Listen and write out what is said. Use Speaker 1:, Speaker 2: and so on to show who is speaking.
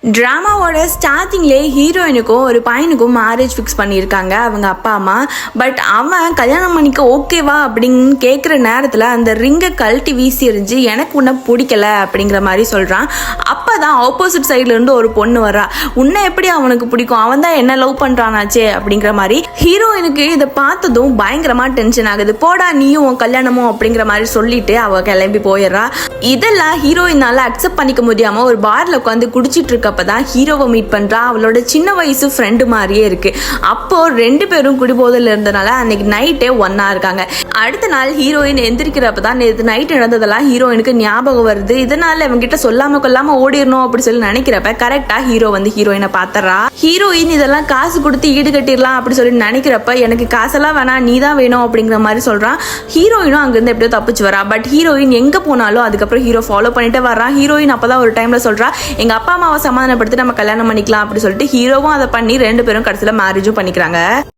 Speaker 1: ட்ராமாவோட ஸ்டார்டிங்லேயே ஹீரோயினுக்கும் ஒரு பையனுக்கும் மேரேஜ் ஃபிக்ஸ் பண்ணியிருக்காங்க அவங்க அப்பா அம்மா. பட் அவன் கல்யாணம் பண்ணிக்க ஓகேவா அப்படின்னு கேட்குற நேரத்தில் அந்த ரிங்கை கழட்டி வீசி எறிஞ்சு எனக்கு உன்னை பிடிக்கல அப்படிங்கிற மாதிரி சொல்கிறான். அப்போ தான் ஆப்போசிட் சைட்லேருந்து ஒரு பொண்ணு வர்றா. உன்னை எப்படி அவனுக்கு பிடிக்கும், அவன் தான் என்ன லவ் பண்ணுறானாச்சே அப்படிங்கிற மாதிரி. ஹீரோயினுக்கு இதை பார்த்ததும் பயங்கரமாக டென்ஷன் ஆகுது. போடா நீயும் உன் கல்யாணமும் அப்படிங்கிற மாதிரி சொல்லிட்டு அவள் கிளம்பி போயிடுறா. இதெல்லாம் ஹீரோயினால் அக்செப்ட் பண்ணிக்க முடியாமல் ஒரு பாரில் உட்காந்து குடிச்சிட்டு இருக்க அப்பதான் ஹீரோவை மீட் பண்றா. அவளோட சின்ன வயசு ஃப்ரெண்டு மாதிரியே இருக்கு. அப்போ ரெண்டு பேரும் குடிபோதையில் இருந்தனால அன்னைக்கு நைட்டே ஒன்னா இருக்காங்க. அடுத்த நாள் ஹீரோயின் எந்திரிக்கிறப்பதான் நேற்று நைட் நடந்ததெல்லாம் ஹீரோயினுக்கு ஞாபகம் வருது. இதனால இவங்கிட்ட சொல்லாம கொல்லாம ஓடிடணும் அப்படி சொல்லி நினைக்கிறப்ப கரெக்டா ஹீரோ வந்து ஹீரோயினை பாத்துறா. ஹீரோயின் இதெல்லாம் காசு கொடுத்து ஈடு கட்டிடலாம் அப்படி சொல்லி நினைக்கிறப்ப எனக்கு காசெல்லாம் வேணாம் நீ தான் வேணும் அப்படிங்கிற மாதிரி சொல்றான். ஹீரோயினும் அங்கிருந்து எப்படியோ தப்பிச்சு வரா. பட் ஹீரோயின் எங்க போனாலும் அதுக்கப்புறம் ஹீரோ ஃபாலோ பண்ணிட்டு வர்றான். ஹீரோயின் அப்பதான் ஒரு டைம்ல சொல்றா, எங்க அப்பா அம்மாவை சமாதானப்படுத்தி நம்ம கல்யாணம் பண்ணிக்கலாம் அப்படி சொல்லிட்டு ஹீரோவும் அதை பண்ணி ரெண்டு பேரும் கடைசியில் மேரேஜும் பண்ணிக்கிறாங்க.